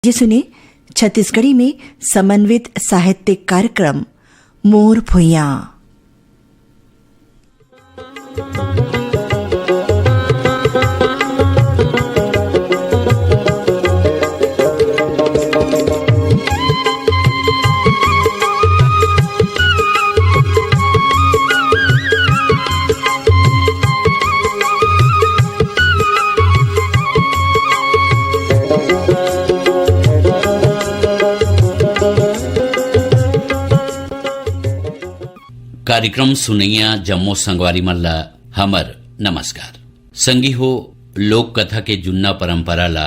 ये सुने छत्तीसगढ़ी में समन्वित साहित्यिक कार्यक्रम मोर भुइयां। कार्यक्रम सुनैया जम्मो संगवारी मल्ला हमर नमस्कार। संगी हो लोक कथा के जुन्ना परंपरा ला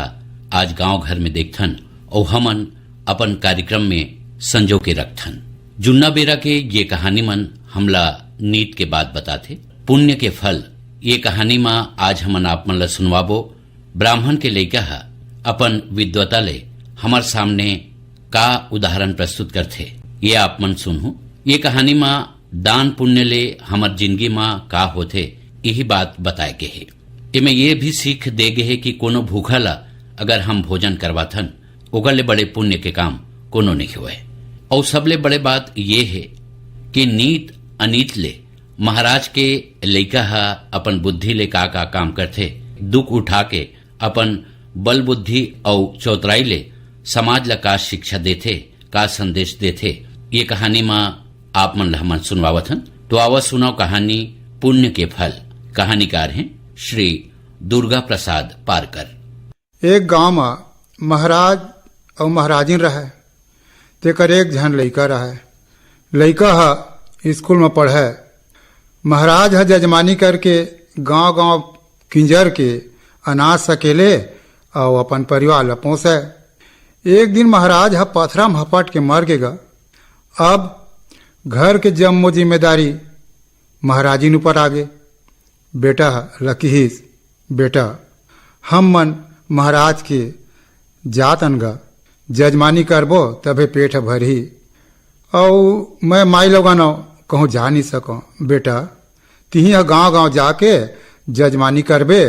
आज गांव घर में देखथन और हमन अपन कार्यक्रम में संजो के रखथन। जुन्ना बेरा के ये कहानी मन हमला नीत के बात बताथे, पुण्य के फल। ये कहानी में आज हमन आप मन ला सुनवाबो। ब्राह्मण के लइका हा अपन विद्वता ले हमार सामने का उदाहरण प्रस्तुत करथे, ये आप मन सुनहु। ये कहानी में दान पुण्य ले हमार जिंदगी में का होथे यही बात बताए गे हे। इमे ये भी सीख दे गे हे कि कोनो भूखा ला अगर हम भोजन करवाथन ओकर ले बड़े पुण्य के काम कोनो नहीं हुए। और सबले बड़े बात ये है कि नीत अनीत ले महाराज के लइका हा अपन बुद्धि ले का काम करथे, दुख उठा के अपन बल बुद्धि और चौतराई ले समाज ला का शिक्षा देथे, का संदेश देथे। ये कहानी में आप मन हमन सुनवावत हन। तो आवा सुनाओ कहानी पुण्य के फल। कहानीकार हैं श्री दुर्गा प्रसाद पारकर। एक गांव में महाराज और महाराजिन रहे। तेकर एक झन लइका रहे। लइका हा स्कूल में पढ़े। महाराज हा जजमानी करके गांव गांव किंजर के अनाज सकेले और अपन परिवार ला पोसे। एक दिन महाराज हा पथरा में हपट के मर गेगा। अब घर के जम्मो जिम्मेदारी महाराजिन ऊपर आगे। बेटा लकीहिस, बेटा हम मन महाराज के जात अनगा जजमानी करबो तबे पेट भरही। और मैं माई लोगानो कहूँ जा नहीं सको। बेटा तिही गांव गांव जाके जजमानी करबे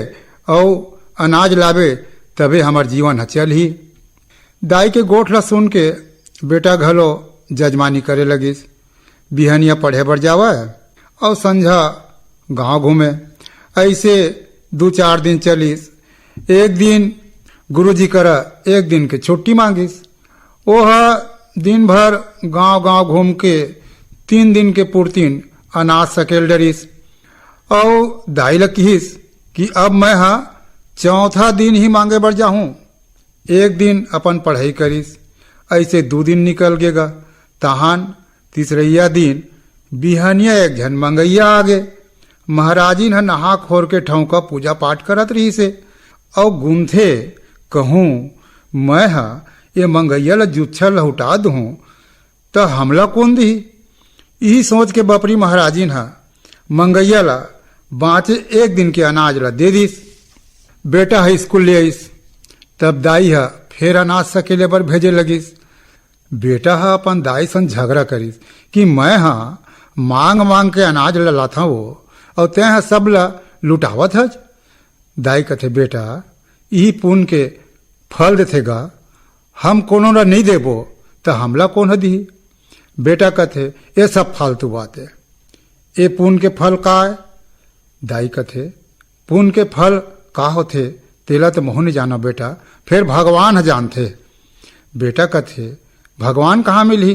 और अनाज लाबे तबे हमार जीवन ह चलही। दाई के गोठ ला सुन के बेटा घलो जजमानी करे लगिस। बिहनिया पढ़े बर जावा और संझा गांव घूमे। ऐसे 2-4 दिन चलिस। एक दिन गुरुजी करा एक दिन के छुट्टी मांगिस। ओह दिन भर गांव गांव घूम के 3 दिन के पूर्तिन अनाज सकेल डरिस। और दाई ला कहिस कि अब मैं चौथा दिन ही मांगे बर जाहूं। एक दिन अपन पढ़ाई करिस। ऐसे 2 दिन निकल गेगा। तहान तीसरैया दिन बिहनिया एक झन मंगैया आगे। महाराजिन नहा खोर के ठौका पूजा पाठ करत रही से और गुंथे कहूँ मैं ये मंगैया ला जुच्छा लहुटा दूँ तो हमला कौन दी। यही सोच के बपरी महाराजिन मंगैया ला बाँचे एक दिन के अनाज ला दे दिस। बेटा स्कूल ले आईस। तब दाई फिर अनाज सकेले पर भेजे लगिस। बेटा अपन दाई सन झगड़ा करिस कि मैं मांग मांग के अनाज ला लाथा हो और ते सब ला लुटावत हज। दाई कथे बेटा यही पुण्य के फल देथेगा, हम कोनो ला नहीं देबो तो हमला कौन दी। बेटा कथे ये सब फालतू बात है। ये पुण्य के फल का है। दाई कथे पुण्य के फल का होथे तेला तो मोह नहीं जाना बेटा, फिर भगवान जानथे। बेटा कथे भगवान कहाँ मिली।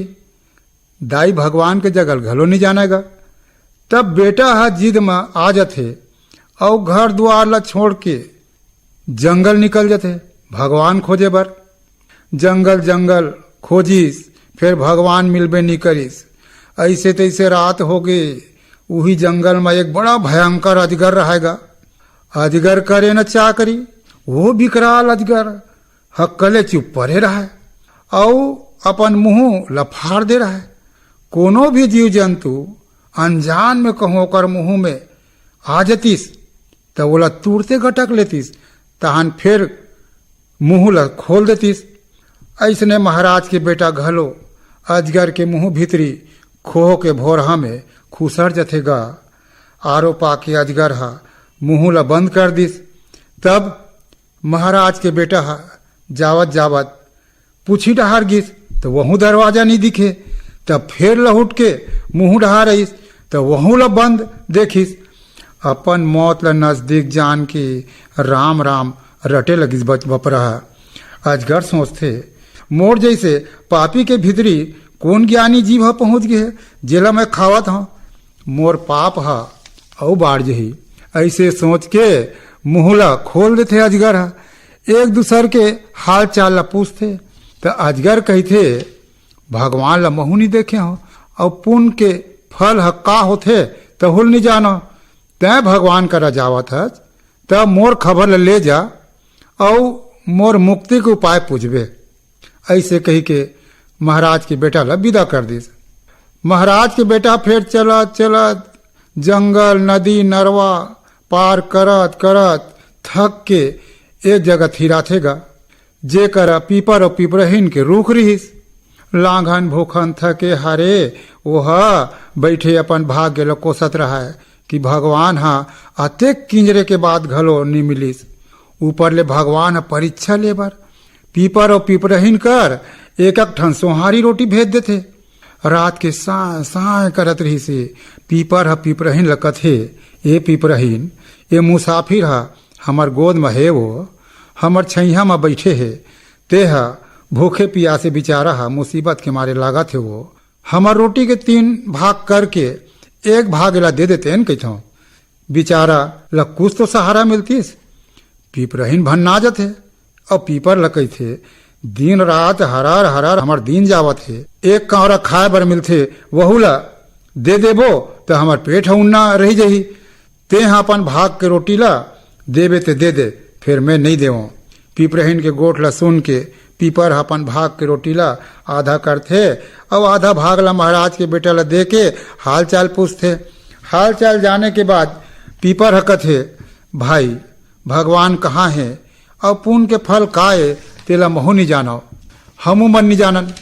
दाई भगवान के जगल घलो नहीं जानेगा। तब बेटा जिद में आ जाते और घर द्वार ला छोड़ के जंगल निकल जाते भगवान खोजे बर। जंगल जंगल खोजिस फिर भगवान मिलबे नहीं करिस। ऐसे तैसे रात हो गई। वही जंगल में एक बड़ा भयंकर अजगर रहेगा। अजगर करे न चा करी, वो विकराल अजगर हक्कले चुप पड़े रहा और अपन मुंह लफाड़ दे रहा है। कोनो भी जीव जंतु अनजान में कहो कर मुंह में आ जतीस तो बोला तुरते गटक लेतीस। तहन फिर मुंह ला खोल देतीस। ऐसने महाराज के बेटा घलो अजगर के मुंह भीतरी खोह के भोरहा में खुसर जथेगा। आरो पाके अजगर मुंह ला बंद कर दिस। तब महाराज के बेटा जावत जावत पूछी डहार गिस तो वहू दरवाजा नहीं दिखे। तब फिर लहुट के मुंह डहा रहीस तो वहू ला बंद देखिस। अपन मौत ला नजदीक जान के राम राम रटे लगिस बपरहा। अजगर सोचथे मोर जैसे पापी के भीतरी कौन ज्ञानी जीव ह पहुंच गए जेला मैं खावत हूँ। मोर पाप हा औ बाढ़ जही। ऐसे सोच के मुँह ला खोल देते अजगर हा। एक दूसर के हाल चाल ला पूछते तो अजगर कहते भगवान ला महू नहीं देखे हो और पुण्य के फल ह का होथे तो हुल नहीं जानो। तै भगवान करा जावत हस तब मोर खबर ले जा और मोर मुक्ति के उपाय पूछबे। ऐसे कही के महाराज के बेटा ला विदा कर दिस। महाराज के बेटा फिर चलत चलत जंगल नदी नरवा पार करत करत थक के एक जगह थिराथेगा जेकर पीपर और पिपरहीन के रूख रहीस। लांघन भूखन थके हारे ओह बैठे अपन भाग्य ल कोसत रहा है कि भगवान हा अतेक किंजरे के बाद घलो नहीं मिलिस। ऊपर ले भगवान हा परीक्षा लेबर पीपर और पिपरहीन कर एक ठन सोहारी रोटी भेज देथे। रात के साय साय करत रही से पीपर हा पिपरहीन ल कथे ए पिपरहीन ए मुसाफिर हा हमर गोद में है वो हमर छैया में बैठे है ते हा भूखे पियासे बेचारा हा मुसीबत के मारे लागत है वो हमर रोटी के 3 भाग करके एक भाग ला दे देते हैं कहता हूँ बेचारा ला कुछ तो सहारा मिलतीस। पिपरहीन भन्ना जत है और पीपर लकई थे दिन रात हरार हरार हमर दिन जावत है। एक कावरा खाए बर मिलथे वहू ला दे देबो तो हमर पेट उन्ना रही जही। ते हाँ अपन भाग के रोटी ला देबे ते दे दे फिर मैं नहीं देवो। पिपरहीन के गोठ ला सुन के पीपर अपन भाग के रोटी ला आधा करथे और आधा भाग ला महाराज के बेटा ला दे के हाल चाल पूछथे। हाल चाल जाने के बाद पीपर हकथे भाई भगवान कहाँ है और पुण्य के फल काए तेला महू नहीं जानो हमू मन नहीं जानन।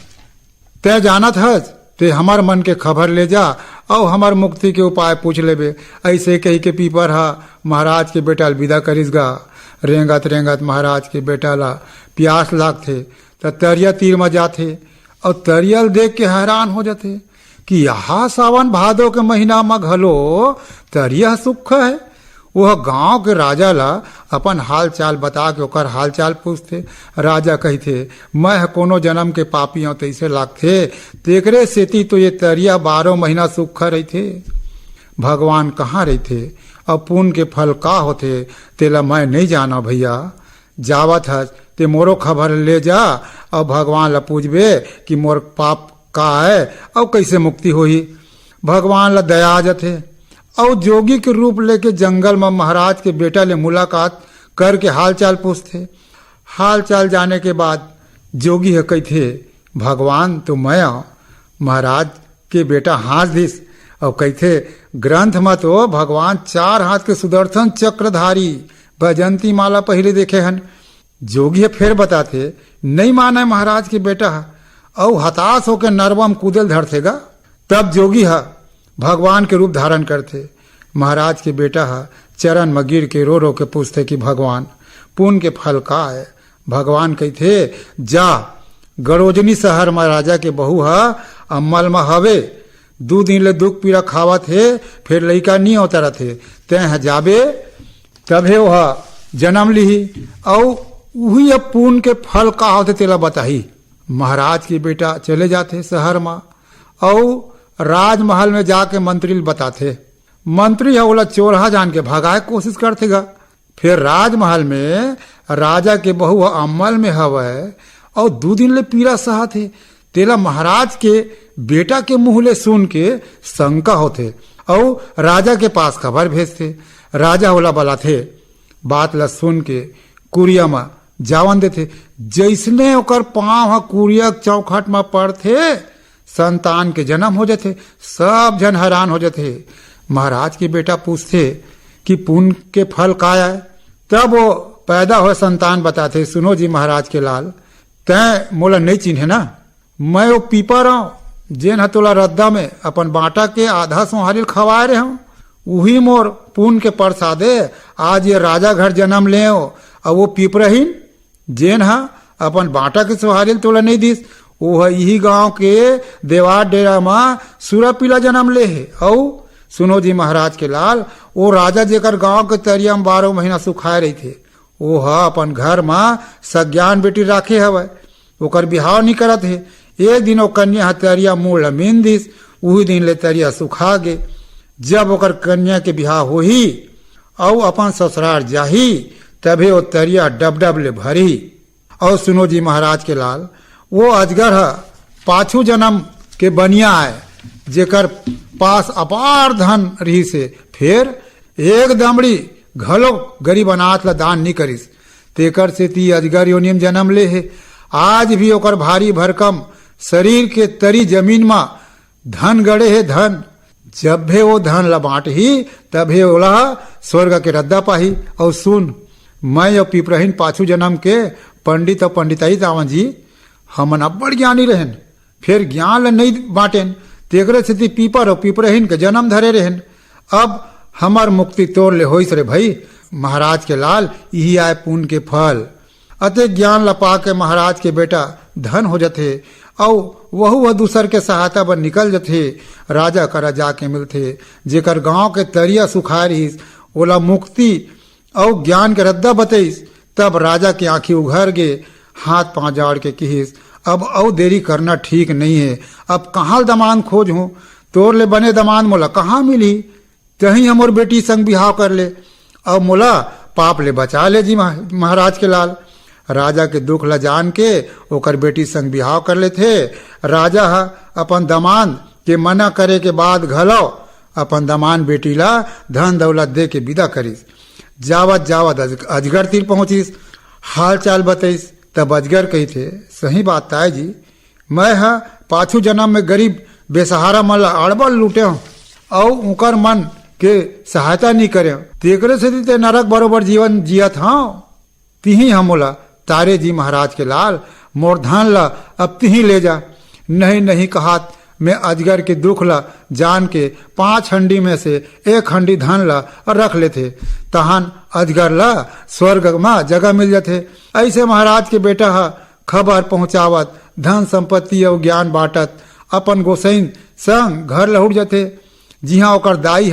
तय जानत हस ते हमार मन के खबर ले जा और हमार मुक्ति के उपाय पूछ लेबे। ऐसे कही के पीपर हा महाराज के बेटा विदा करिस गा। रेंगत रेंगत महाराज के बेटा ला प्यास लागथे तो तरिया तीर में जाथे और तरियल देख के हैरान हो जाते कि यहाँ सावन भादो के महीना में घलो तरिया सुख है। वह गांव के राजा ला अपन हाल चाल बता के ओकर हाल चाल पूछते। राजा कहते मैं कोनो जन्म के पापी हूं तैसे लागथे तेकरे सेती तो ये तरिया 12 महीना सुख रहते। भगवान कहाँ रहते और पुण्य के फल का होते तेला मैं नहीं जाना भैया। जावत हस ते मोरो खबर ले जा और भगवान ला पूछबे कि मोर पाप का है और कैसे मुक्ति होही। भगवान ला दया जथे और जोगी के रूप लेके जंगल में महाराज के बेटा ले मुलाकात करके हाल चाल पूछते। हाल चाल जाने के बाद जोगी है कहते भगवान तो मैं महाराज के बेटा हाथ दिस और कहते ग्रंथ में तो भगवान 4 हाथ के सुदर्शन चक्रधारी भजंती माला पहले देखे हन। जोगी फिर बताते नहीं माने महाराज के बेटा और हताश होकर नरवा में कूदल धरथेगा। तब जोगी हा भगवान के रूप धारण करते। महाराज के बेटा हा चरण में गिर के रो के पूछते कि भगवान पुण्य के फल का है। भगवान कहते जा गरोजनी शहर में राजा के बहू हा अम्मल में हवे 2 दिन ले दुख पीड़ा खावत है फिर लड़का नहीं होता रहते ते जाबे तभे वह जन्म ली और वही अब पुण्य के फल का होते तेला बताही। महाराज के बेटा चले जाते शहर में और राजमहल में जाके मंत्री बताते। मंत्री है बोला चोरहा जान के भगाए कोशिश करतेगा। फिर राजमहल में राजा के बहू अम्मल में हवे और 2 दिन ले पीड़ा सहा थे तेला महाराज के बेटा के मुंह ले सुन के शंका होते और राजा के पास खबर भेजते। राजा होला बला थे बात ला सुन के कुरिया में जावन देते। जैसने ओकर पांव कुरिया चौखट में पड़ते संतान के जन्म हो जाते। सब जन हैरान हो जाते। महाराज के बेटा पूछते कि पुण्य के फल का है। तब वो पैदा हुए संतान बताते सुनो जी महाराज के लाल तय मोला नहीं चिन्हे ना मैं वो पीपर हूँ जेन हतोला रद्दा में अपन बाटा के आधा सोहारी खवाए रहे हूँ वही मोर पुण्य के प्रसादे आज ये राजा घर जन्म ले और वो पीपरहीन जेन हा अपन बाटा के सवारी तोला नहीं दिस। वो यही गांव के देवार डेरा में सूरा पीला जन्म ले है। औ सुनो जी महाराज के लाल, वो राजा जेकर गांव के तरिया में 12 महीना सुखाए रही थे, वो अपन घर में सज्ञान बेटी राखे हवे, ओकर बिहाव नहीं करत है। एक दिन वो कन्या तरिया मुड़ लमीन दिस, वही दिन ले तरिया सुखा गे। जब ओकर कन्या के बिहाव होही और अपन ससुराल जाही, तभे वो तरिया डब डब ले भरी। और सुनो जी महाराज के लाल, वो अजगर है पाछू जन्म के बनिया है, जेकर पास अपार धन रही से फिर एक दमड़ी घलो गरीब अनाथ ला दान नहीं करिस, तेकर से ती अजगर योनिम जन्म ले है। आज भी ओकर भारी भरकम शरीर के तरी जमीन में धन गड़े है धन। जब भी वो धन ला बांट ही तभे ओला स्वर्ग के रद्दा पाही। और सुन, मैं और पिपरहीन पाछू जन्म के पंडित और पंडिताई तावन जी हमन अब्बड़ ज्ञानी रहन, फिर ज्ञान ला नहीं बांटेन, तेकरे से पीपर और पिपरहीन के जन्म धरे रहन। अब हमार मुक्ति तोड़ ले होइस रे भाई। महाराज के लाल, यही आए पुण्य के फल। अते ज्ञान ला पा के महाराज के बेटा धन हो जाते और वह दूसर के सहायता पर निकल जाते, राजा करा जाके मिलते। जेकर गांव के तरिया सुखा रहीस ओला मुक्ति और ज्ञान के रद्दा बतईस। तब राजा की आंखी उघर गे, हाथ पांव जाड़ के कहिस, अब और देरी करना ठीक नहीं है। अब कहाँ दमान खोज हूँ, तोर ले बने दमान मोला कहाँ मिली, कहीं हमर बेटी संग बिहाव कर ले और मोला पाप ले बचा ले जी महाराज के लाल। राजा के दुख ला जान के ओकर बेटी संग बिहाव कर ले थे। राजा अपन दमान के मना करे के बाद घलो अपन दमान बेटी ला धन दौलत दे के विदा करिस। जावत जावत अजगर तीर पहुंचिस, हाल चाल बतईस। तब अजगर कही थे, सही बात ताई जी, मैं पाछू जन्म में गरीब बेसहारा मन ला अड़बड़ लूटे हूँ और उनकर मन के सहायता नहीं करे, तेकरे से ते नरक बरोबर जीवन जियत हाँ। तिही हमोला तारे जी महाराज के लाल, मोर धन ला अब तिही ले जा। नहीं नहीं कहात, मैं अजगर के दुख ला जान के 5 हंडी में से 1 हंडी धन ला रख लेते, तहन अजगर ला स्वर्ग में जगह मिल जाते। ऐसे महाराज के बेटा खबर पहुंचावत, धन संपत्ति और ज्ञान बांटत अपन गोसाइन संग घर लहुट जाते। जिहा ओकर दाई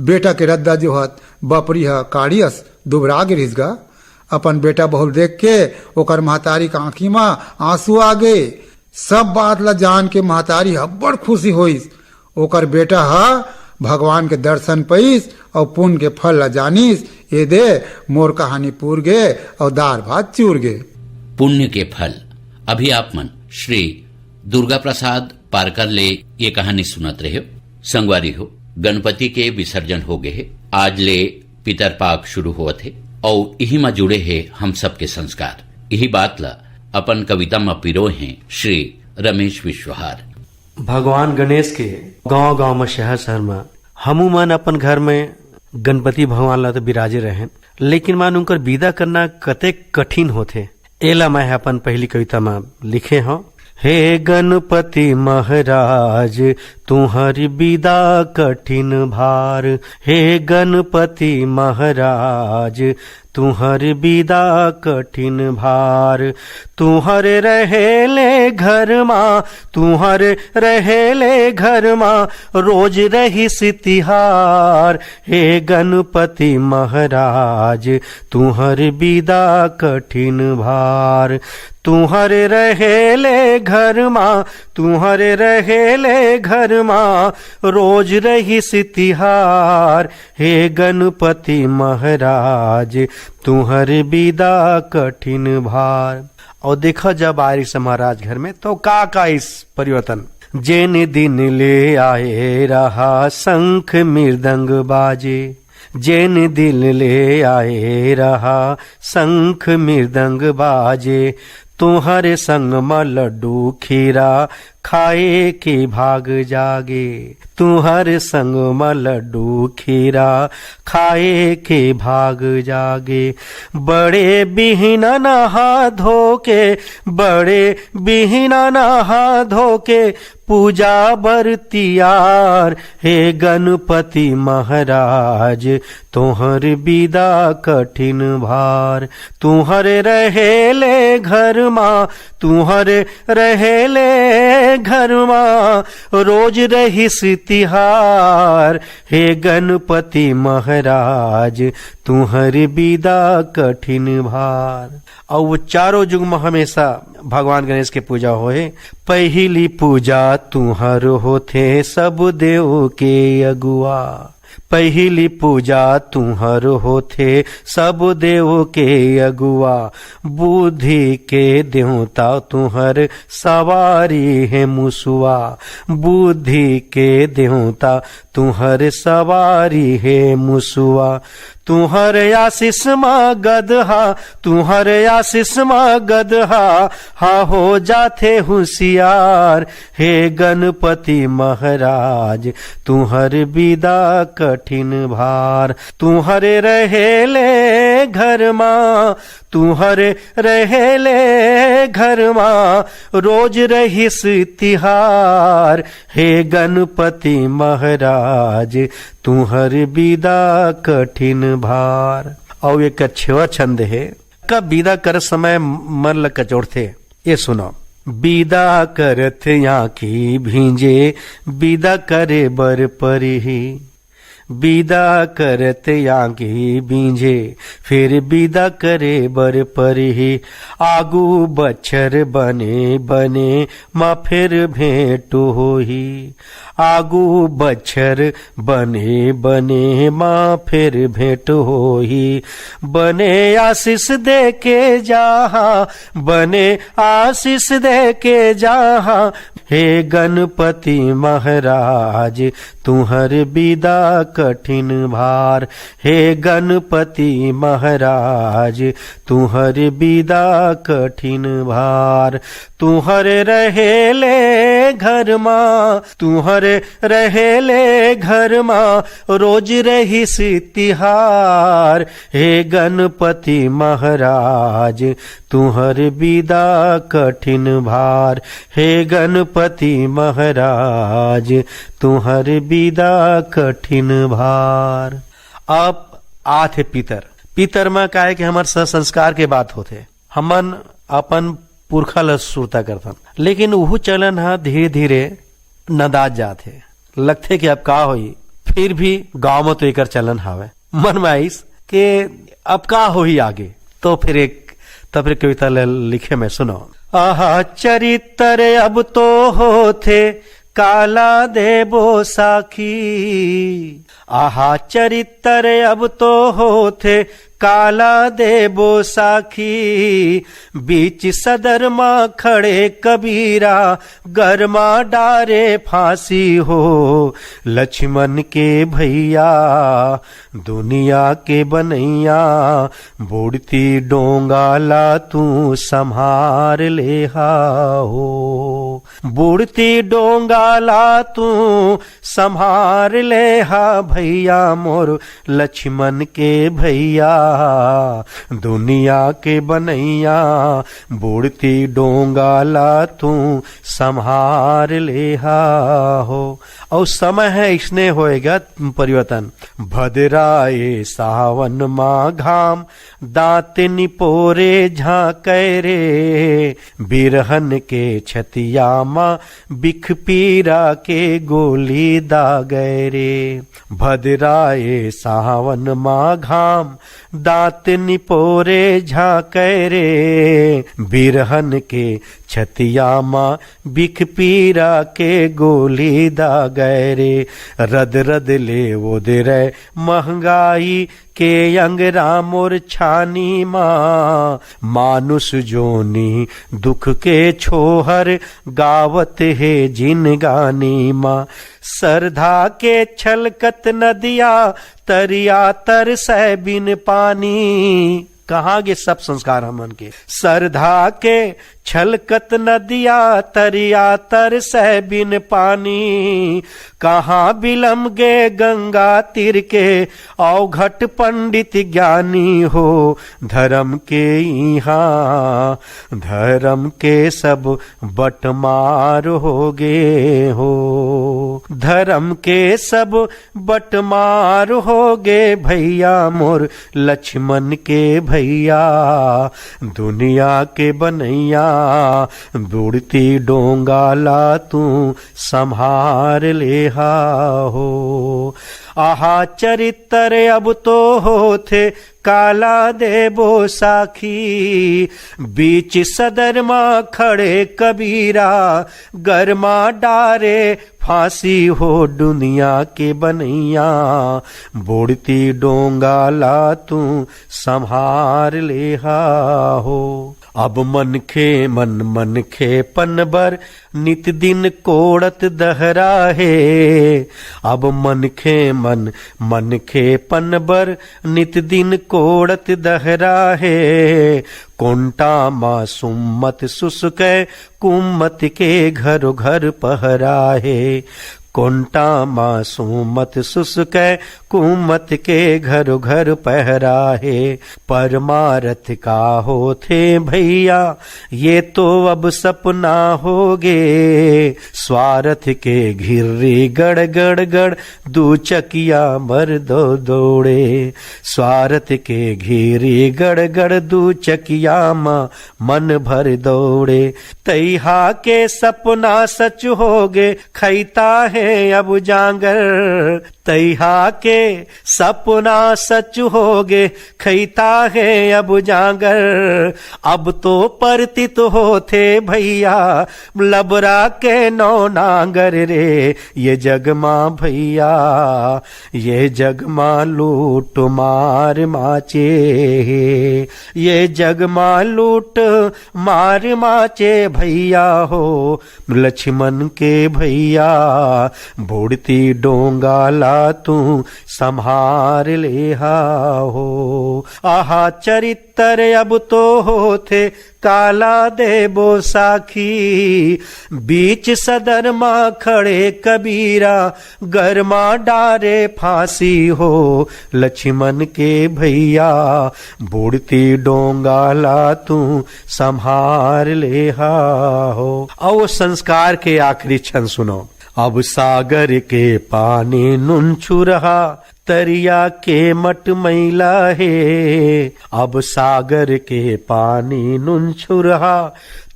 बेटा के रद्दा जोहत बपरी काड़ियस दुबरा गिरिसगा। अपन बेटा बहुल देख के ओकर महतारी के आंखी में आंसू आ गए। सब बात ला जान के महतारी बड़ खुशी होइस। ओकर बेटा भगवान के दर्शन पईस और पुण्य के फल ला जानिस। ये दे मोर कहानी पूर गे और दार भात चूर गे। पुण्य के फल। अभी आप मन श्री दुर्गा प्रसाद पारकर ले ये कहानी सुनत रहे हो। संगवारी हो, गणपति के विसर्जन हो गए है, आज ले पितरपाक शुरू हुआ थे और यही में जुड़े है हम सब के संस्कार। यही बात ला अपन कविता में पिरो हैं श्री रमेश विश्वहार। भगवान गणेश के गांव गांव में शहर शहर में हमू मन अपन घर में गणपति भगवान ला तो विराजे रहें, लेकिन मान उनकर विदा करना कते कठिन होते। एला मैं अपन पहली कविता में लिखे हूँ। हे गणपति महाराज तुम्हारी विदा कठिन भार, हे गणपति महाराज तुम्हारी विदा कठिन भार। तुम्हारे रहेले घर माँ, तुम्हारे रहेले घर माँ रोज रहिस तिहार। हे गणपति महाराज तुम्हारी विदा कठिन भार। तुम्हारे रहेले घर माँ, तुम्हारे रहेले घर माँ रोज रहिस तिहार। हे गणपति महाराज तुम्हारे विदा कठिन भार। और देखो जब आरिस महाराज घर में तो का इस परिवर्तन। जेन दिन ले आए रहा शंख मृदंग बाजे, जेन दिल ले आए रहा शंख मृदंग बाजे। तुम्हारे संग में लड्डू खीरा खाए के भाग जागे, तुम्हारे संग में लड्डू खीरा खाए के भाग जागे। बड़े बिहना नहा धो के, बड़े बिहना नहा धो के पूजा बरतियार, हे गणपति महाराज तोहर विदा कठिन भार। तुहर रहेले घर माँ, तुहर रहेले घर माँ, रोज रहिस तिहार, हे गणपति महाराज तुहर विदा कठिन भार। और वो चारों युग में हमेशा भगवान गणेश के पूजा होए। पहली पूजा तुहर होथे सब देव के अगुआ, पहली पूजा तुहर होथे सब देव के अगुआ, बुद्धि के देवता तुहर सवारी है मुसुआ, बुद्धि के देवता तुहर सवारी है मुसुआ। तुहर आशीष माँ गदहा, तुहर आशीष माँ गदहा, हा हो जाथे होशियार, हे गणपति महाराज तुहर विदा कठिन भार। तुहरे रहेले घर माँ, तुहरे रहेले घर माँ, रोज रहिस तिहार, हे गणपति महाराज तुहर विदा कठिन भार। और एक अच्छे छंद है, कब विदा कर समय मन ल कचोड़थे, ये सुनो। विदा करत आँखी भींजे, विदा करे बर परिही, विदा करत आँखी बींझे, फिर विदा करे बर परिही, आगू बच्छर बने बने माँ फिर भेंट होही, आगू बच्छर बने बने माँ फिर भेंट होही, बने आशीष दे के जहाँ, बने आशीष दे के जहाँ, हे गणपति महाराज तुहर विदा कठिन भार, हे गणपति महाराज तुहर विदा कठिन भार। तुहर रहेले घर माँ, तुहर रहेले घर माँ, रोज रहिस तिहार, हे गणपति महाराज तुहर विदा कठिन भार, हे गणपति महाराज तुहर विदा कठिन भार। अब आथे पितर, पितर में का है कि हमार संस्कार के बात होते, हमन अपन पुरखा ल सुरता करथन, लेकिन वह चलन हा धीरे धीरे नदाज जाते, लगते कि अब का होई, फिर भी गांव में तो एकर चलन हावे, मन में आइस के अब का होई आगे, तो फिर कविता लिखे में सुनो। आहा चरित्र अब तो होथे काला देबो साखी, आहा चरित्र अब तो होथे काला देबो साखी, बीच सदर माँ खड़े कबीरा, गरमा डारे फांसी हो, लक्ष्मण के भैया दुनिया के बनैया, बुढ़ती डोंगाला तू संभार ले हो, बुढ़ती डोंगाला तू संभार ले हा भैया मोर लक्ष्मण के भैया, दुनिया के बनैया बुढ़ती डोंगाला तू संभार ले हो। और समय है इसने होएगा परिवर्तन। भद्राए सावन माँ घाम, दांत निपोरे झांके रे, बिरहन के छतिया माँ बिख पीरा के गोली दागे रे। भद्राए सावन माँ घाम, दांत निपोरे झांके रे, बिरहन के छतिया माँ बिख पीरा के गोली दागे रे। रद रद ले वो दे रे महंगाई के अंगरा मोर छानी माँ, मानुष जोनी दुख के छोहर गावत है जिन गानी माँ। सरधा के छलकत नदिया तरिया तरसै बिन पानी, कहाँ गे सब संस्कार हमन के। सरधा के छलकत नदिया तरिया तर सह बिन पानी, कहाँ बिलम गे गंगा तीर के अवघट पंडित ज्ञानी हो। धर्म के यहाँ धर्म के सब बटमार हो गे हो, धर्म के सब बटमार हो गे भैया मोर लक्ष्मण के भैया। दुनिया के बनैया बुढ़ती डोंगाला तू संभार लेहा हो। आहा चरित्र अब तो होथे काला देबो साखी, बीच सदर माँ खड़े कबीरा गरमा डारे फांसी हो। दुनिया के बनैया बुढ़ती डोंगाला तू संभार लेहा हो। अब मन खे पनबर नित दिन कोड़त दहरा है। अब मन खे पनबर नित दिन कोड़त दहरा है। कोंटा मासूमत सुसुक कुमत के घर घर पहरा है। कोंटा मासूमत सुसुक कुमत के घर घर पहरा है। परमारथ का होथे भैया ये तो अब सपना होगे। स्वार्थ के घिर्री गड़ गड़ गड़ दू चकिया मर दो दौड़े। स्वार्थ के घिरी गड़ गड़ दू चकिया माँ मन भर दौड़े। तैहा के सपना सच होगे खैता है अब जांगर। तैहा के सपना सच होगे खैता है अब जांगर। अब तो परतित होथे भैया लबरा के नौ नांगर रे। ये जग माँ भैया ये जग माँ लूट मार माचे। ये जग माँ लूट मार माचे भैया हो। लक्ष्मण के भैया बुढ़ती डोंगाला तू संभार लेहा हो। आहा चरित्र अब तो होथे काला देबो साखी, बीच सदर माँ खड़े कबीरा गरमा डारे फांसी हो। लक्ष्मण के भैया बुढ़ती डोंगाला तू संभार लेहा हो। और संस्कार के आखिरी क्षण सुनो। अब सागर के पानी नुन छुरहा तरिया के मट मैला है। अब सागर के पानी नुन छुरहा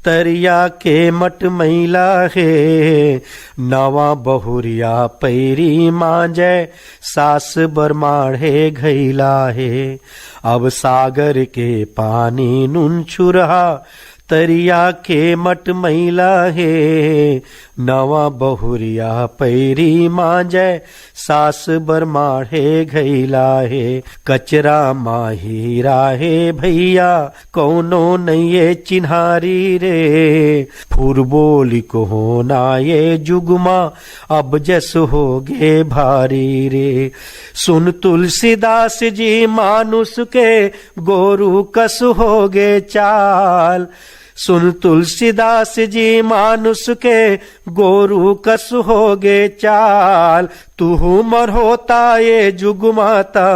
तरिया के मट मैला है। नवा बहुरिया पैरी मांजे सास बरमाढ़े घैला है। अब सागर के पानी नुन छुरहा तरिया के मट मैला है। नवा बहुरिया पैरी मांजे सास बरमाढ़े घैला है। कचरा माहीरा है भैया कौनो नये चिन्हारी रे। फुरबोली को होना ये जुगमा अब जस हो गे भारी रे। सुन तुलसीदास जी मानुष के गोरु कस हो गे चाल। सुन तुलसीदास जी मानुष के गोरु कस हो गे चाल। तुहु मर होता ये जुग माता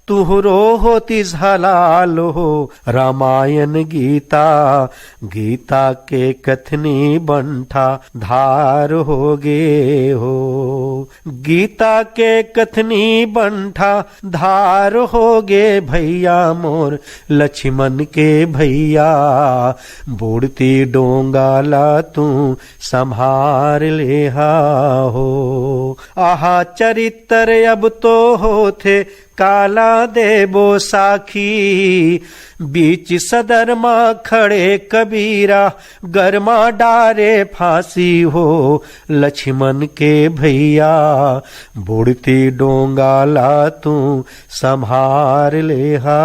तुहरो होती हलाल हो। रामायण गीता गीता के कथनी बंठा धार हो गे हो। गीता के कथनी बंठा धार हो गे भैया मोर लक्ष्मण के भैया। बुढ़ती डोंगाला तू संभार लेहा हो। आहा चरित्र अब तो होथे काला देबो साखी, बीच सदर माँ खड़े कबीरा गरमा डारे फांसी हो। लक्ष्मण के भैया बुढ़ती डोंगाला तू संभार लेहा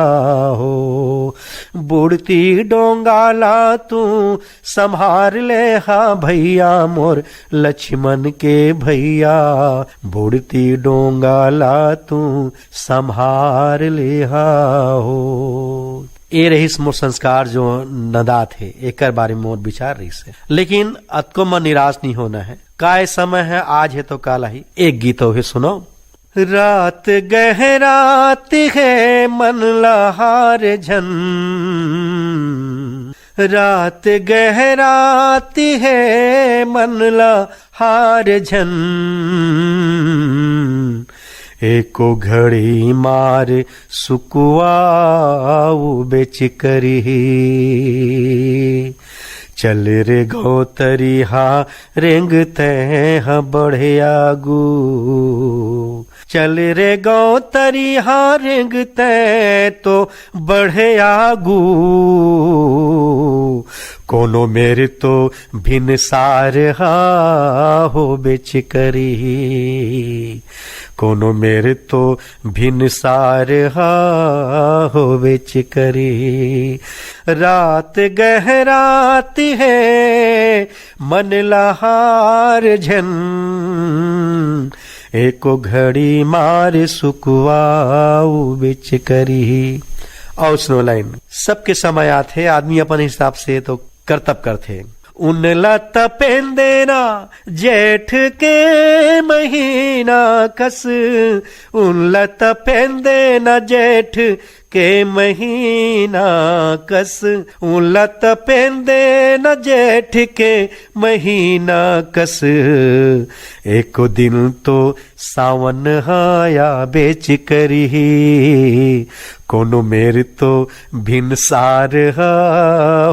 हो। बुढ़ती डोंगाला तू संभार लेहा भैया मोर लक्ष्मण के भैया। बुढ़ती डोंगाला तू संभार लेहा हो। ए रही मोर संस्कार जो नदा थे एकर बारे में मोर विचार रही से। लेकिन अतको मन निराश नहीं होना है, काय समय है आज है तो काल ही। एक गीत हो सुनो। रात गहरात है मन लहार झन, रात गहरात है मन लहार झन, एको घड़ी मार सुकुआऊ बेच करी, चल रे गौतरी हा रेंगते हा बढ़े आगू, चल रे गौतरी हा रेंगते तो बढ़े आगू, कोनो मेरे तो भिन सार हा हो बेच करी, कोनो मेरे तो भिन सार हा हो बेच करी। रात गहरात है मन लहार झन, एको घड़ी मार सुकुआऊ बेच करी। और सुनो लाइन, सबके समय आते आदमी अपन हिसाब से तो करतब करते। उन लत पेंदेना जेठ के महीना कस, उन लत पेंदेना जेठ के महीना कस, उन लत पेंदेना जेठ के महीना कस, एको दिन तो सावन हाया बेच करी, कोनो मेरे तो भिन सार हा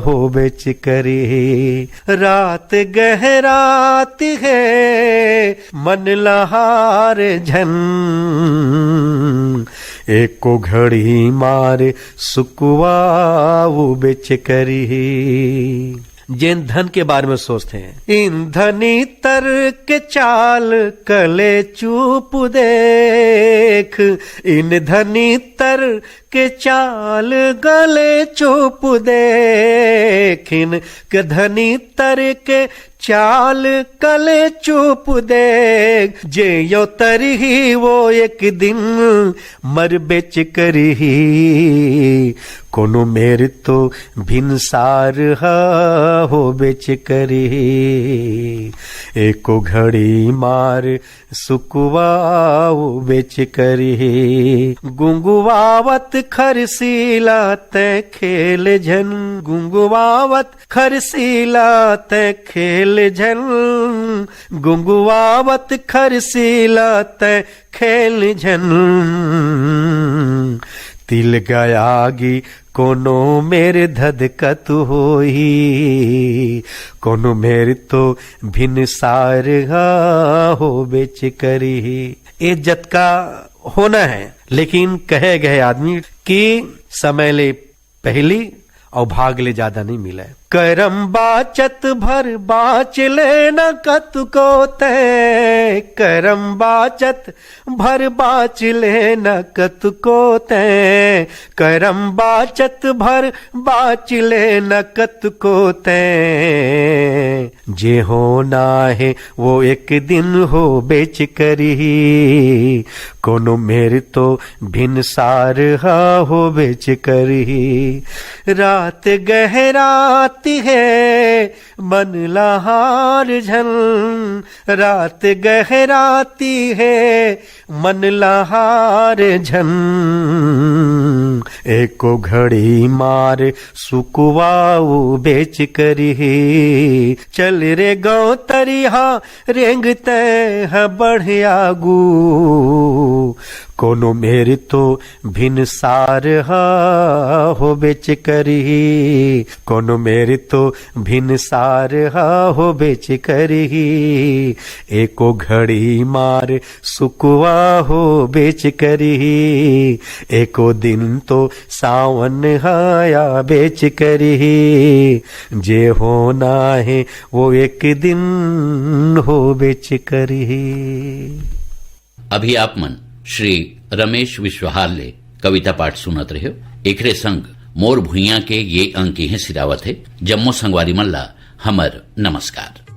हो बेच करी। रात गहरात है मन लहार झन, एको घड़ी मार सुकुआऊ बेच करी। जिन धन के बारे में सोचते हैं, इन धनी तर्क चाल कले चूप देख, इन धनी तर्क चाल गले चूप देख, इन धनी तर्क चाल कले चूप देख, जे यो तरही वो एक दिन मर बेच करही, कोनो मेरे तो भिन सार हा हो बेच करी, एको घड़ी मार सुकुआऊ बेच करी। गुंगुवावत खरसीला तै खेल झन, गुंगुवावत खरसीला तै खेल झन, गुंगुवावत खरसीला तै खेल झन, तिल गयागी कोनो मेरे धधकत होई, कोनो मेरे तो भिन सार हो बेच करी। इज्जत का होना है, लेकिन कहे गए आदमी कि समय ले पहली और भाग ले ज्यादा नहीं मिला है। करम बाचत भर बाच लेना कत को तय, करम बाचत भर बाच लेना कत को तय, करम बाचत भर बाच लेना कत को तय, जे होना है वो एक दिन हो बेच करी, कोनो मेरे तो भिन सार हा हो बेच करी। रात गहरात है मन लहार झन, रात गहराती है मन लहार झन, एको घड़ी मार सुकुआऊ बेच करी, चल रे गौ तरिहा रेंगते है बढ़िया गू, कोनो मेरे तो भिन सार हा हो बेच करी, कोनो मेरे तो भिन सार हा हो बेच करी, एको घड़ी मार सुकुआ हो बेच करी, एको दिन तो सावन हाया बेच करी, जे होना है वो एक दिन हो बेच करी। अभी आप मन श्री रमेश विश्वहार कविता पाठ सुनत रहे हो। एकरे संग मोर भुइया के ये अंक हैं सिरावत है। जम्मो संगवारी मल्ला हमर नमस्कार।